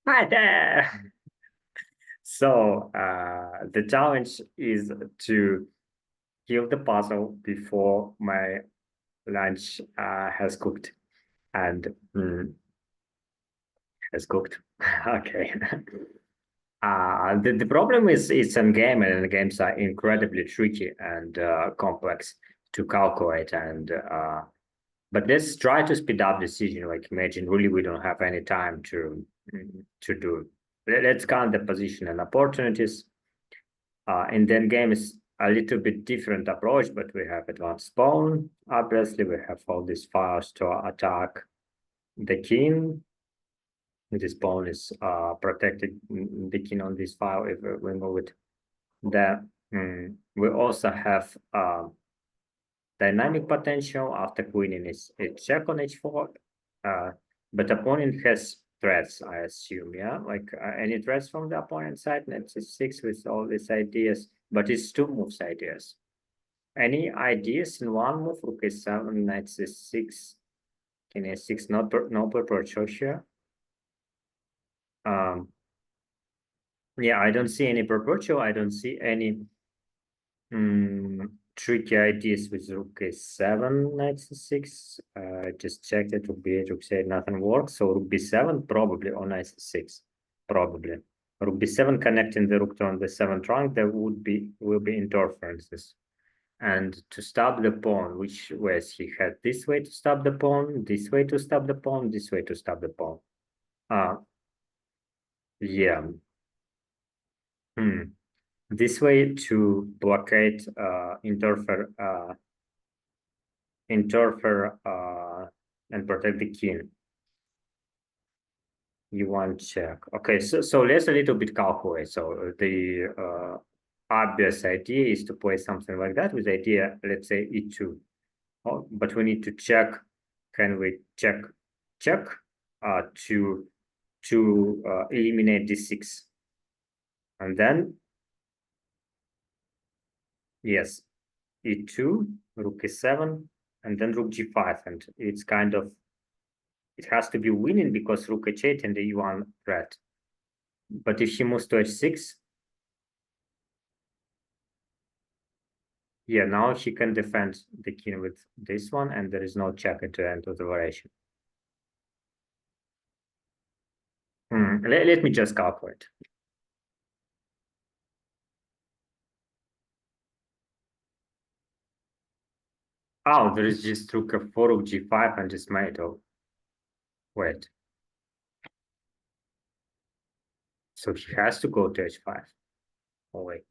Hi there. So the challenge is to kill the puzzle before my lunch has cooked and has cooked. Okay. The problem is it's a game and the games are incredibly tricky and complex to calculate and but let's try to speed up decision. Like imagine really we don't have any time to do. Let's count the position and opportunities. In that game is a little bit different approach, but we have advanced pawn. Obviously, we have all these files to attack the king. This pawn is protected the king on this file if we move it there. We also have dynamic potential after queening is a check on h4, but opponent has threats, I assume, yeah, like any threats from the opponent side. Knight c6 with all these ideas, but it's two moves ideas. Any ideas in one move? Rook a7, knight c6, king a6, no purple here. Yeah, I don't see any purple. I don't see any tricky ideas with rook a7, knight c6. Just checked it, rook b8, rook c8, nothing works. So rook b7 probably, or knight c6 probably. Rook b7 connecting the rook to on the 7th rank, there will be interferences. And to stop the pawn, which ways he had this way to stop the pawn, this way to stop the pawn, this way to stop the pawn. Yeah. This way to blockade, interfere and protect the king. You want check. Okay, so let's a little bit calculate. So the obvious idea is to play something like that with idea, let's say e2. Oh, but we need to check. Can we check to eliminate d6? And then yes, e2, rook e7, and then rook g5, and it's kind of it has to be winning because rook h8 and the e1 threat. But if he moves to h6, yeah, now he can defend the king with this one, and there is no check at the end of the variation. Let me just calculate. Oh, there is just rook f4, rook g5, and just mate. Oh, wait. So he has to go to h5. Oh, wait.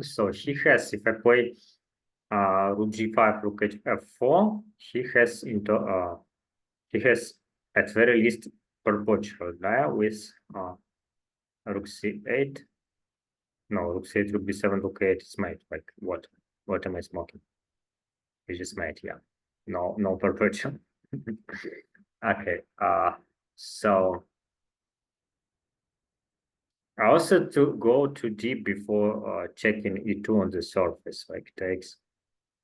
So he has, if I play rook g5, rook f4, he has at very least perpetual there with rook c8. No, rook c8, rook b7, rook a8 is mate. Like what am I smoking? It's just mate, yeah. No perpetual. Okay. So I also to go too deep before checking e2 on the surface, like takes.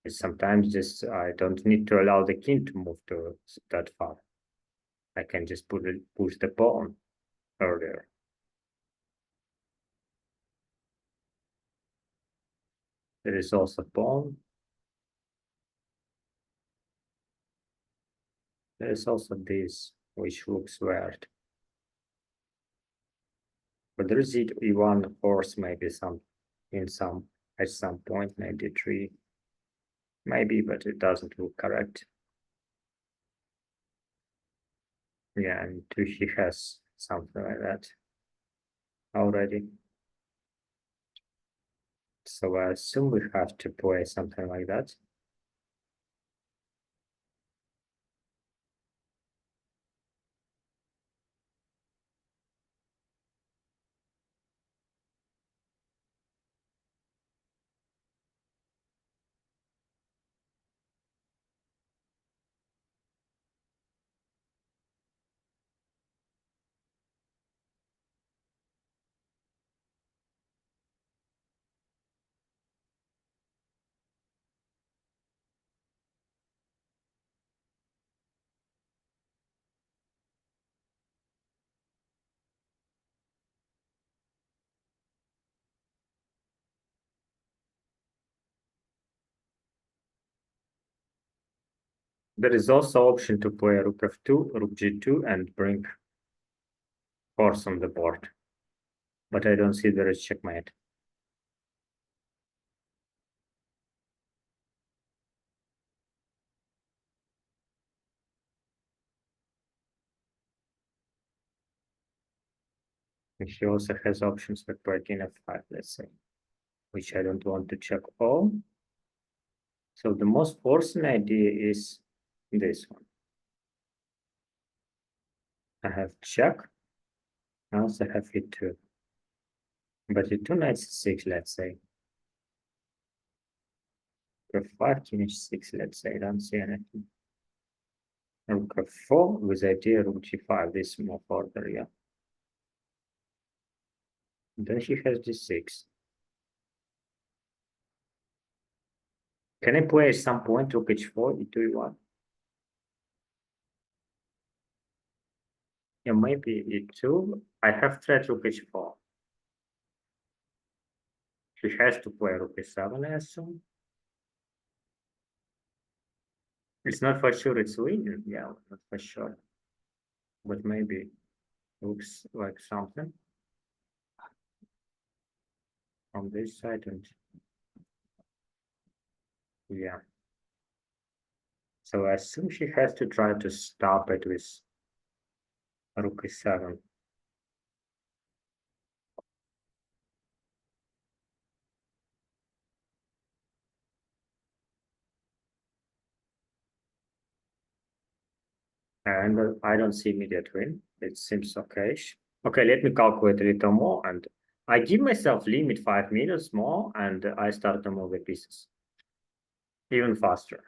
Sometimes just I don't need to allow the king to move to that far. I can just push the pawn earlier. There is also pawn. There is also this, which looks weird. But there is e1 horse, maybe some in some at some point, maybe three, maybe, but it doesn't look correct. Yeah, and two he has something like that already. So I assume we have to play something like that. There is also option to play rook f2, rook g2, and bring horse on the board. But I don't see there is checkmate. And he also has options like play king f5, let's say, which I don't want to check all. So the most forcing idea is this one. I have check. I also have e2. But e2 knight c6, let's say. F5, king h6, let's say. I don't see anything. Rook f4 with idea rook g5. This is more further, yeah. Then he has d6. Can I play at some point rook h4, e2, e1? Yeah, maybe e2. I have threat rook h4. He has to play rook e7, I assume. It's not for sure it's winning. Yeah, not for sure. But maybe looks like something on this side, and yeah. So I assume she has to try to stop it with rook e7. And I don't see immediate win. It seems okay. Okay, let me calculate a little more, and I give myself limit 5 meters more, and I start to move the pieces even faster.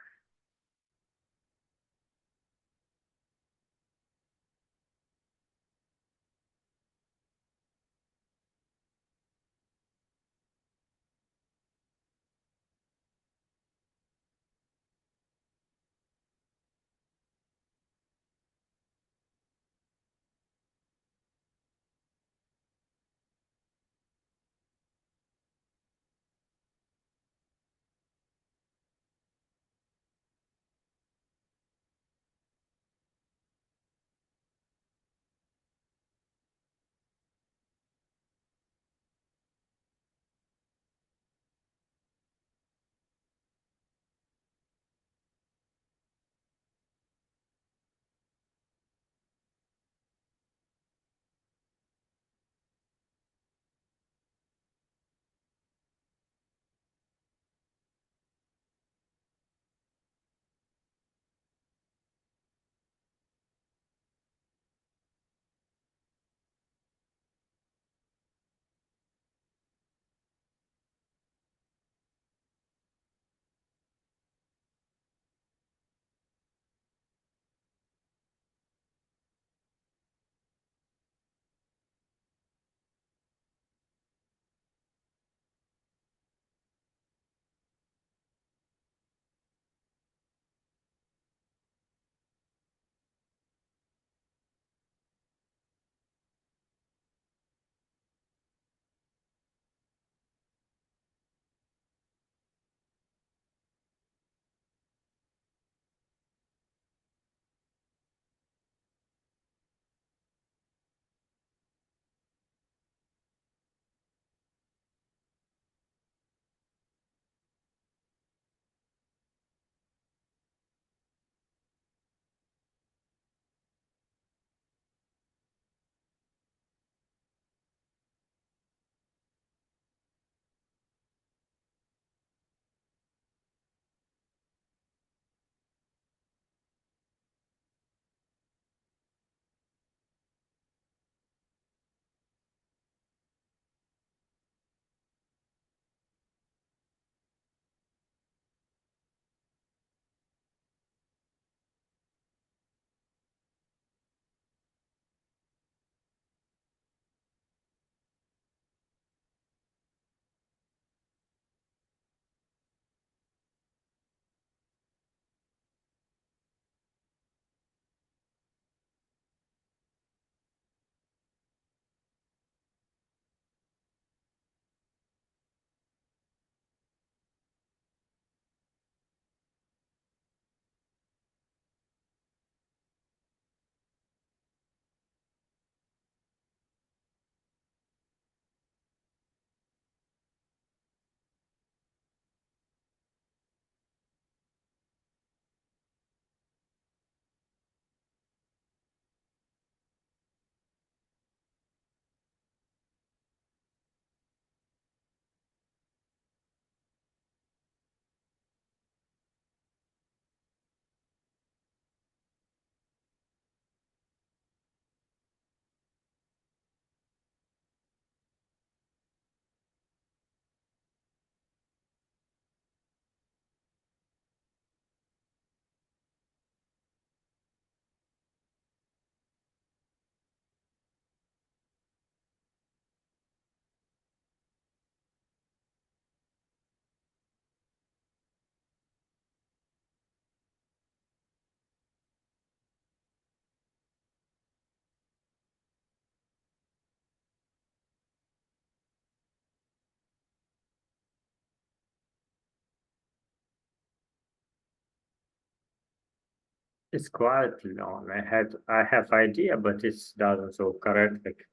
It's quite long. I have idea, but it doesn't so correct. Like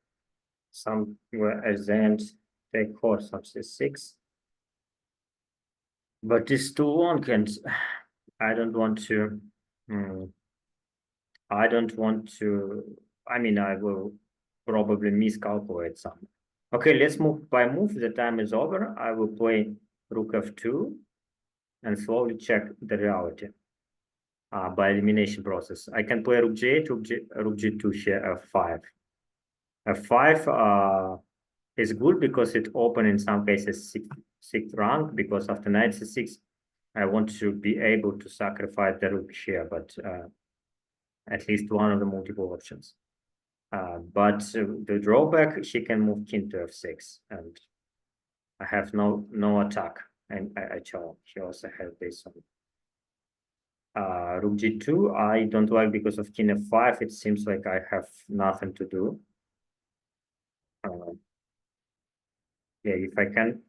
somewhere at the end, take four, something six. But it's too long, and I don't want to. Hmm, I don't want to. I mean, I will probably miscalculate some. Okay, let's move by move. The time is over. I will play rook f2 and slowly check the reality by elimination process. I can play rook g8, rook g2 here, f5. F5 is good because it open in some cases sixth rank, because after knight c6, I want to be able to sacrifice the rook here, but at least one of the multiple options. But the drawback, she can move king to f6, and I have no attack, and I chose. She also has this one. Rook g2, I don't like because of king f5. It seems like I have nothing to do. Yeah, if I can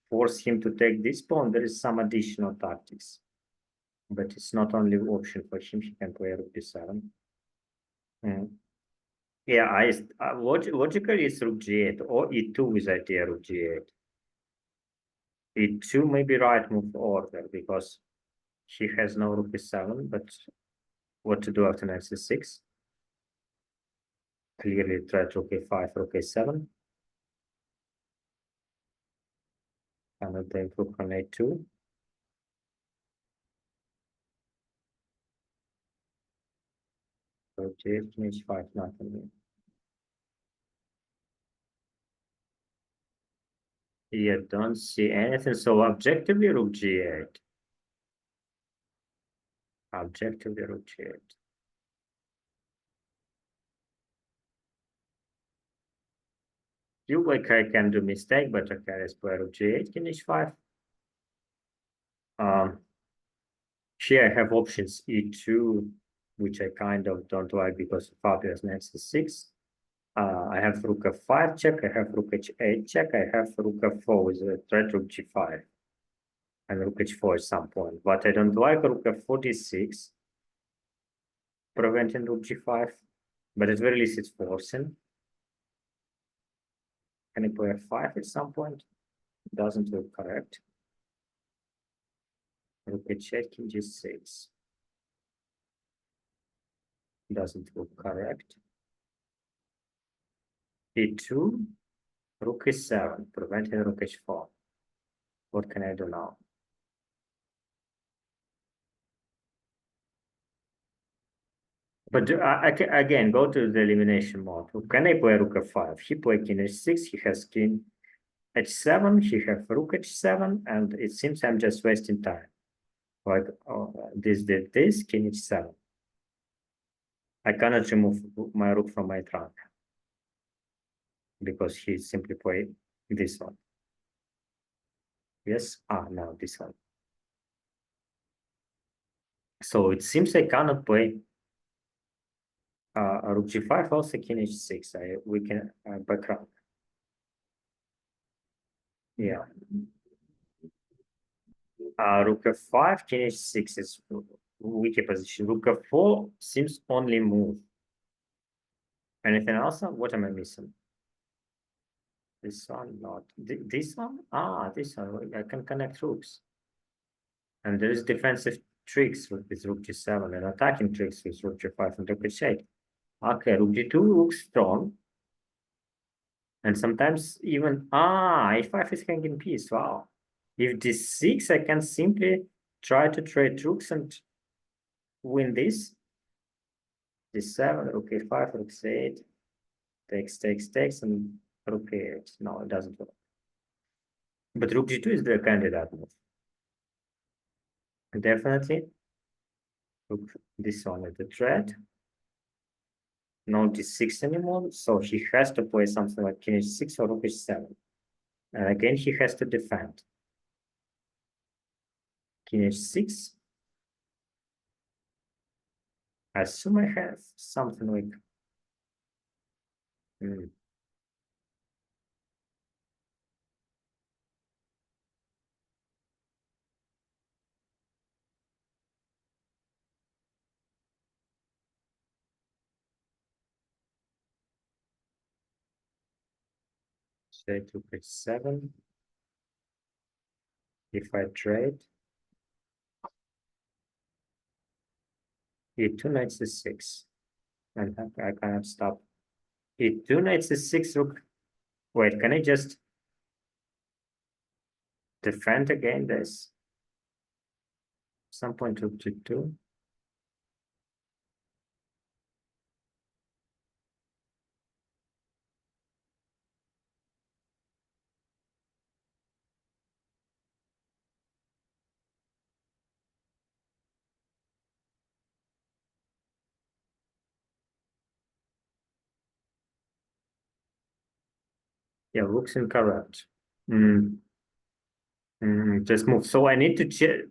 force him to take this pawn, there is some additional tactics. But it's not only option for him. He can play rook b7. Mm. Yeah, logically it's rook g8 or e2 with idea rook g8. E2 may be right move order because he has no rook b7, but what to do after knight c6? Clearly threat rook a5, rook a7. And then take rook on a2. Rook g8, h5, nothing. Yeah, don't see anything. So objectively rook g8. Objectively rook g8. You like I can do mistake, but okay, let's play rook g8, king h5. Um, here I have options e2, which I kind of don't like because Fabius knight c6. I have rook f5 check, I have rook h8 check, I have rook f4 with a threat rook g5 and rook h4 at some point. But I don't like rook f4 d6, preventing rook g5, but at very least it's forcing. Can I play f5 at some point? Doesn't look correct. Rook h8, king g6. Doesn't look correct. e2, rook e7, preventing rook h4. What can I do now? But I can again go to the elimination mode. Can I play rook f5? He played king h6, he has king h7, he has rook h7, and it seems I'm just wasting time. Like this did this, king h7. I cannot remove my rook from my trunk because he simply played this one. Yes, no, this one. So it seems I cannot play rook g5, also king h6. We can background. Yeah. Rook f5, king h6 is weaker position. Rook f4 seems only move. Anything else? What am I missing? This one, not this one. This one. I can connect rooks, and there is defensive tricks with rook g7 and attacking tricks with rook g5 and rook h8. Okay, rook g2 looks strong, and sometimes even h5 is hanging piece. Wow. If d6, I can simply try to trade rooks and win this. d7, rook a5, rook c8, takes, and rook a8. No, it doesn't work. But rook g2 is the candidate move. Definitely. Rook, this one is the threat. No d6 anymore, so he has to play something like king h6 or rook h7. And again, he has to defend. King h6. I assume I have something like Say to h7. If I trade, e2 knight c6, and I cannot stop. E2 knight c6 rook. Wait, can I just defend again this? Some point rook g2. Yeah, rook's incorrect. Just move. So I need to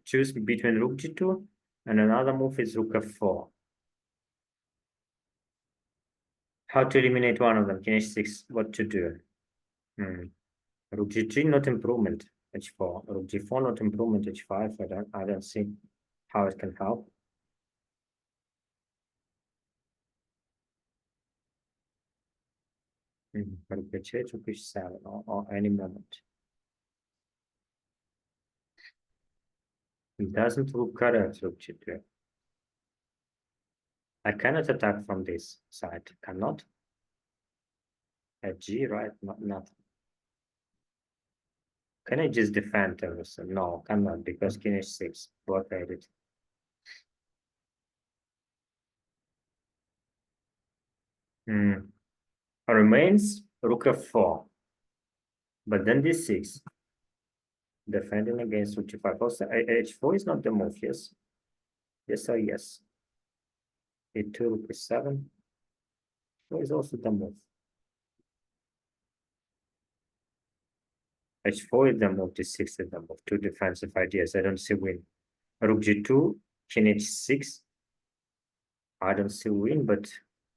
choose between rook g2 and another move is rook f4. How to eliminate one of them? King h6. What to do? Rook g3 not improvement. h4. Rook g4 not improvement. h5. I don't see how it can help. Rook h8, rook h7, or any moment. It doesn't look correct. Rook g2. I cannot attack from this side. Cannot. At g, right? Not. Can I just defend everything? No, cannot, because king h6 blockaded. Remains rook f4, but then d6, defending against rook g5. Also, h4 is not the move, yes? Yes or yes? e2, rook e7, is also the move. h4 is the move, d6 is the move. Two defensive ideas. I don't see win. Rook g2, king h6. I don't see win, but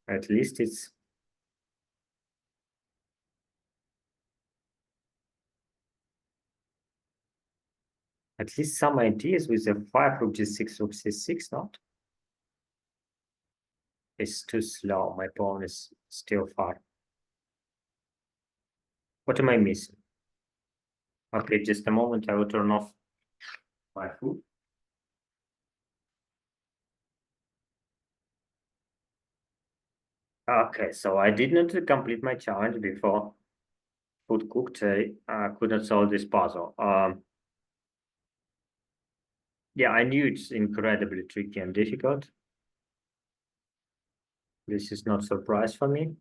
at least it's some ideas with the 5 rook g6, rook c6, not? It's too slow. My pawn is still far. What am I missing? Okay, just a moment. I will turn off my food. Okay, so I did not complete my challenge before food cooked. I could not solve this puzzle. Yeah, I knew it's incredibly tricky and difficult. This is not a surprise for me.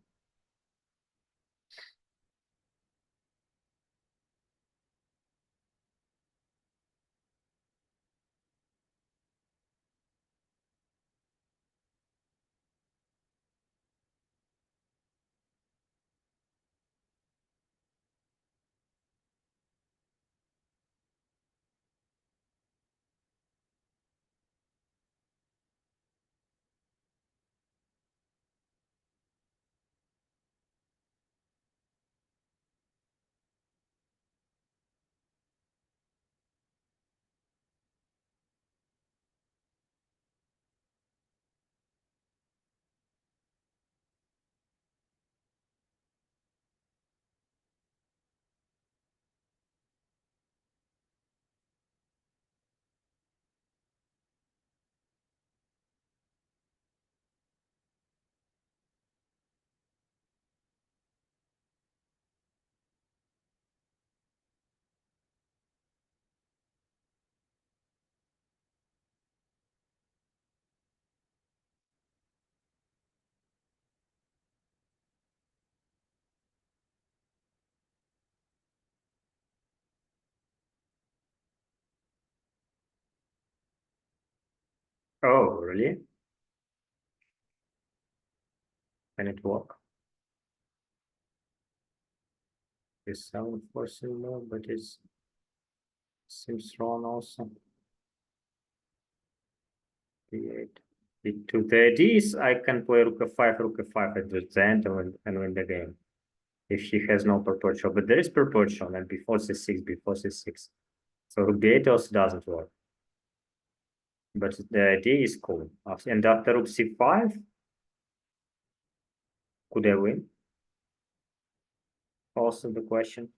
Oh, really? Can it work? This sound forcing more, but it seems wrong also. D8. D2. The idea is I can play rook f5, rook f5 at the end and win the game. If she has no proportional, but there is proportional and before c6, before c6. So rook d8 also doesn't work. But the idea is cool. And after rook c5, could I win? Also the question.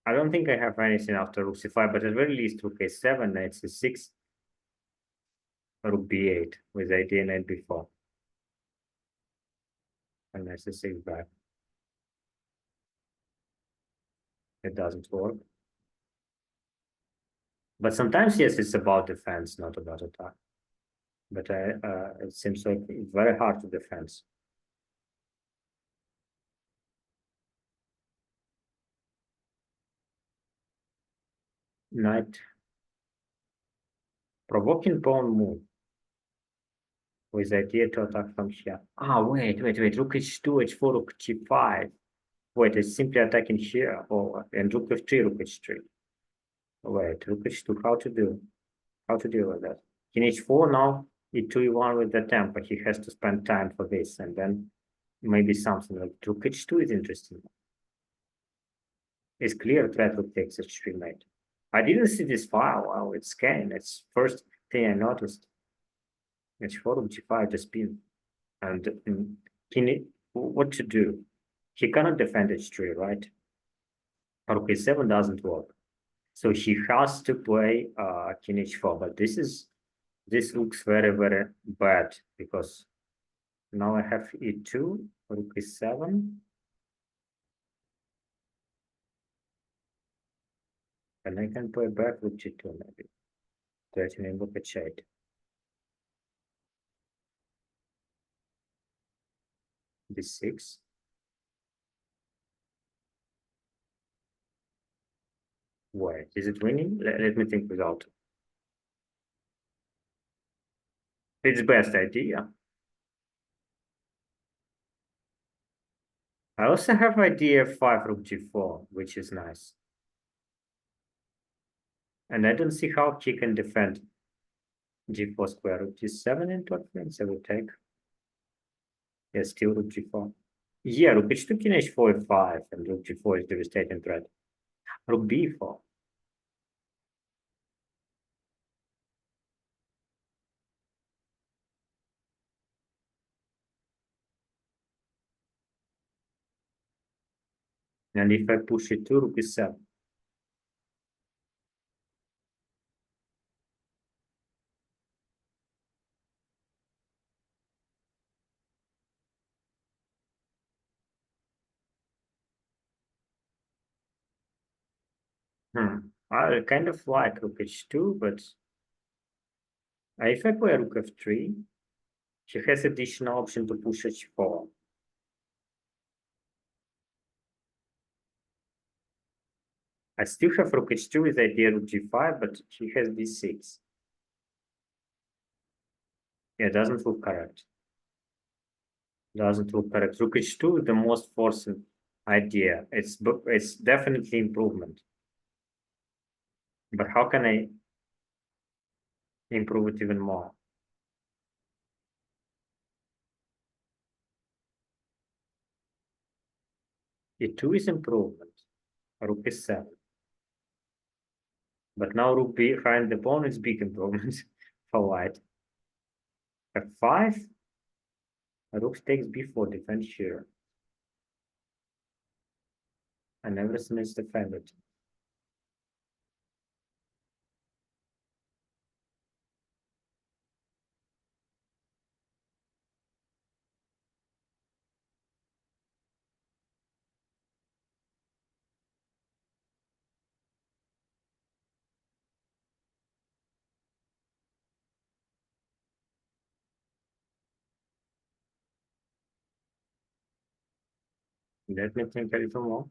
I don't think I have anything after rook c5, but at very least rook a7, knight c6, rook b8 with idea knight b4, and knight c6 back. It doesn't work. But sometimes, yes, it's about defense, not about attack. But it seems like very hard to defend. Knight provoking pawn move with idea to attack from here. Ah, wait. Rook h2, h4, rook g5. Wait, it's simply attacking here. Oh, and rook f3, rook h3. Wait, rook h2. How to do? How to deal with that? King h4 now. E2, e1 with the tempo. He has to spend time for this, and then maybe something like rook h2 is interesting. It's clear that rook takes h3 mate. I didn't see this file. Wow, it's scanning. It's first thing I noticed. h4 rook g5 to spin. And what to do? He cannot defend h3, right? Rook a7 doesn't work. So he has to play king h4. But this looks very bad because now I have e2, rook e7. And I can play back rook g2 maybe. Threatening rook h8. d6. Wait, is it winning? Let me think without. It's best idea. I also have idea 5 rook g4, which is nice. And I don't see how he can defend g4 square rook g7 interference. I will take. Yeah, still rook g4. Yeah, rook h2, king h4, f5, and rook g4 is devastating threat. Rook b4. And if I push it to rook e7. I kind of like rook h2, but if I play rook f3, he has additional option to push h4. I still have rook h2 with idea rook g5, but he has d6. Yeah, it doesn't look correct. Doesn't look correct. Rook h2 is the most forcing idea. It's definitely improvement. But how can I improve it even more? e2 is improvement. Rook e7. But now rook behind the pawn is big improvement for white. f5. Rook takes b4, defend here. And everything is defended. Let me think a little more.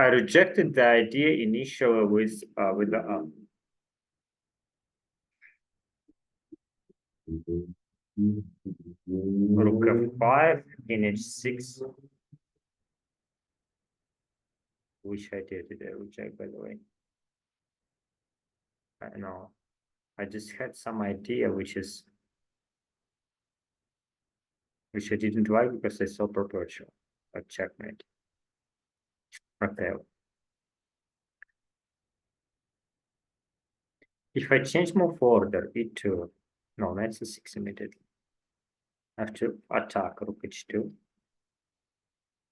I rejected the idea initially with the Rook f5, king h6. Which idea did I reject, by the way? I know. I just had some idea which I didn't like because I saw perpetual. A checkmate. Okay. If I change move order, e2. No, knight c6 immediately. I have to attack rook h2.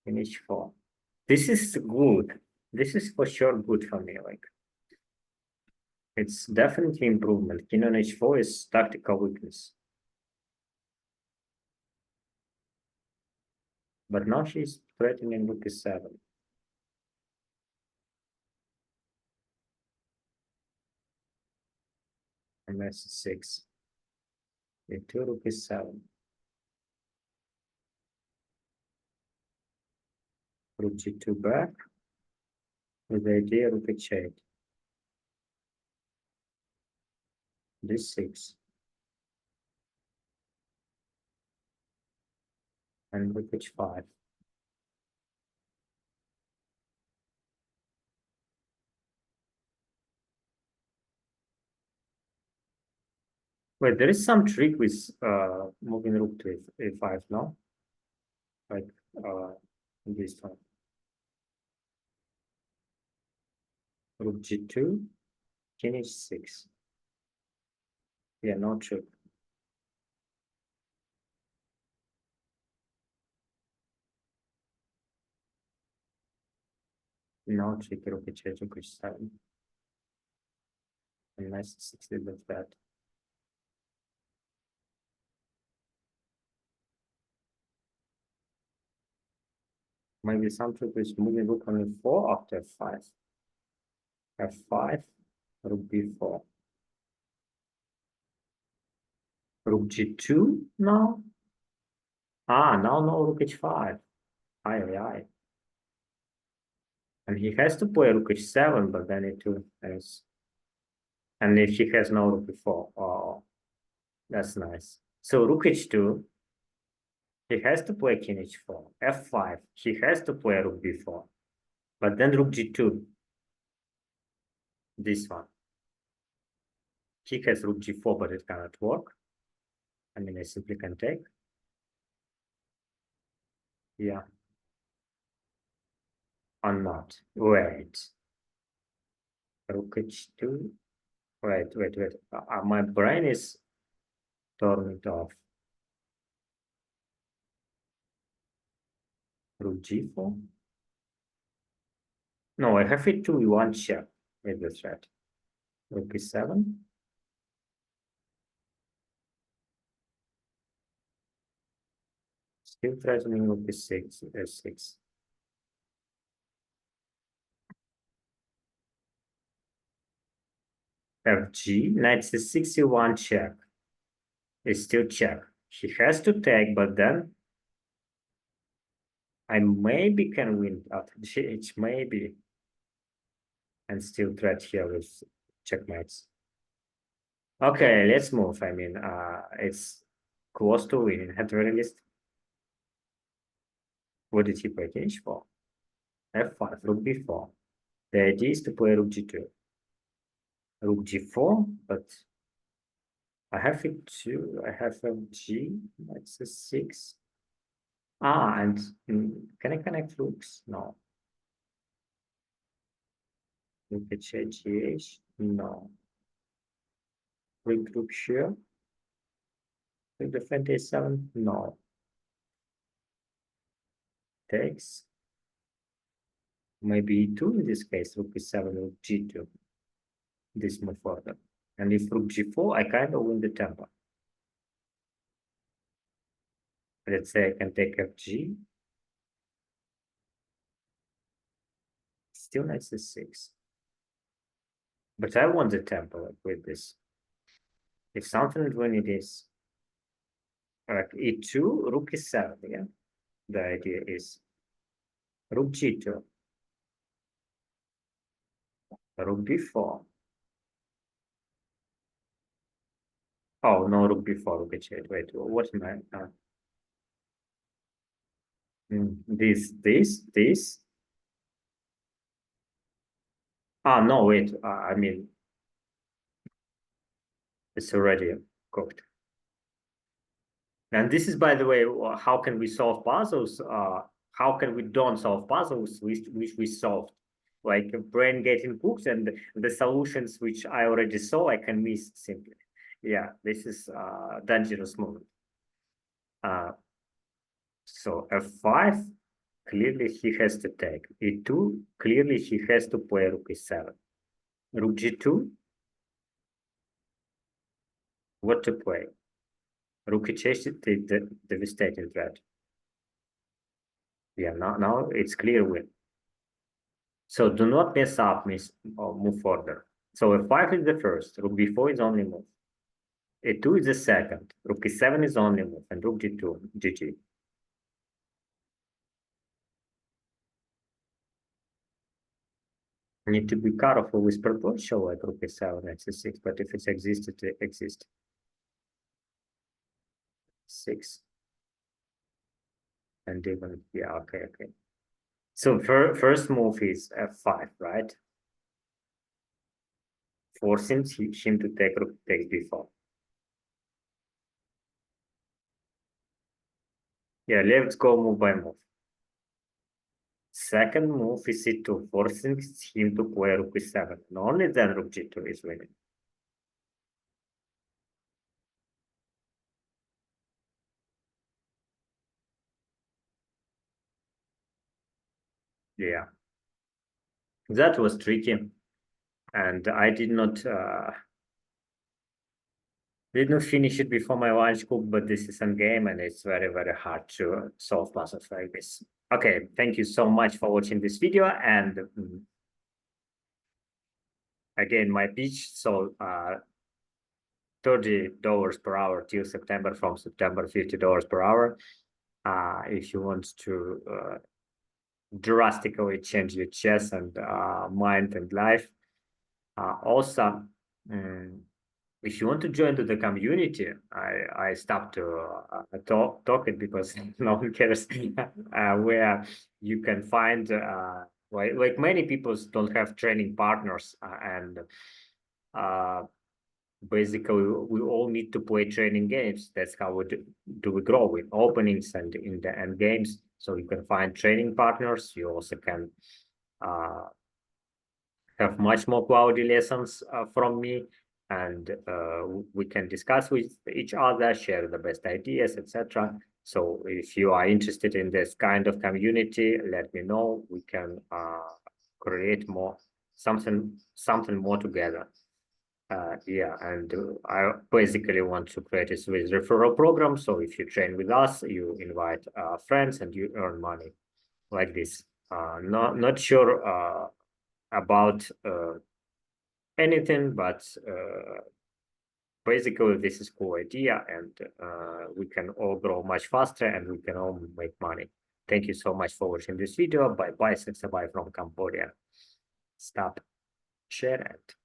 In h4. This is good. This is for sure good for me. Like, it's definitely improvement. King on h4 is tactical weakness. But now she's threatening rook e7. And that's 6. E2, rook e7. Rook g2 back. With the idea rook h8. d6. And rook h5. Wait, there is some trick with moving rook to a5, no? Like this one. Rook g2, king h6. Yeah, no trick. No trick, rook h8, rook h7. And nice 60 of that. Maybe some trick is moving rook on e4 after f5. f5, rook b4. Rook g2 now? Ah, now no rook h5. Aye, aye, aye. And he has to play rook h7, but then e2 is. And if he has no rook e4, oh, that's nice. So rook h2, he has to play king h4. f5, he has to play rook b4. But then rook g2, this one. He has rook g4, but it cannot work. I mean, I simply can take. Yeah. Or not. Wait. Rook h2. Wait. My brain is turned off. Rook g4. No, I have it 2 1 check with the threat. Rook e7. Still threatening rook e6, s6. Fg, knight c6, e1 check. It's still check. He has to take, but then I maybe can win after gh, maybe. And still threat here with checkmates. Okay, let's move. I mean, it's close to winning at the very least. What did he play? King h4. f5, rook b4. The idea is to play rook g2. Rook g4, but I have it too. I have fg, that's a 6. Ah, and can I connect rooks? No. Rook h8, gh? No. Rook here. Rook defend a7? No. Takes. Maybe e2 in this case, rook e7, rook g2. This move further. And if rook g4, I kind of win the tempo. Let's say I can take fg. Still knight c6. But I want the tempo like with this. If something when it is like e2, rook e7, yeah. The idea is rook g2, rook b4. Oh, no, rook before rook h8. Wait, what am I? This. Ah, no, wait. I mean, it's already cooked. And this is, by the way, how can we solve puzzles? How can we don't solve puzzles which we solved? Like brain getting cooked and the solutions which I already saw, I can miss simply. Yeah, this is dangerous moment. So f5, clearly he has to take. e2, clearly he has to play rook e7. Rook g2, what to play? Rook h8, the devastating threat. Yeah, now it's clear win. So do not mess up, move further. So f5 is the first, rook b4 is only move. e2 is the second, rook e7 is only move, and rook g2, GG. Need to be careful with proportion like rook e7, x6, but if it exists, it exists. 6. And even, yeah, okay. So first move is f5, right? Forcing him to take rook takes b4. Yeah, let's go move by move. Second move is e2, forcing him to play rook e7. And only then rook g2 is winning. Yeah, that was tricky, and I did not finish it before my lunch cook, but this is some game, and it's very, very hard to solve puzzles like this. Okay, thank you so much for watching this video, and again, my pitch. So $30 per hour till September. From September, $50 per hour. If you want to drastically change your chess and mind and life. Also, if you want to join to the community, I stopped to talk it because no one cares. Where you can find like many people don't have training partners, and basically we all need to play training games. That's how we do we grow with openings and in the end games. So you can find training partners. You also can have much more quality lessons from me, and we can discuss with each other, share the best ideas, etc. So if you are interested in this kind of community, let me know. We can create more something more together. Yeah, and I basically want to create a Swiss referral program. So if you train with us, you invite friends and you earn money like this. Not sure about anything, but basically this is cool idea, and we can all grow much faster and we can all make money. Thank you so much for watching this video. Bye bye, bye from Cambodia. Stop, share it.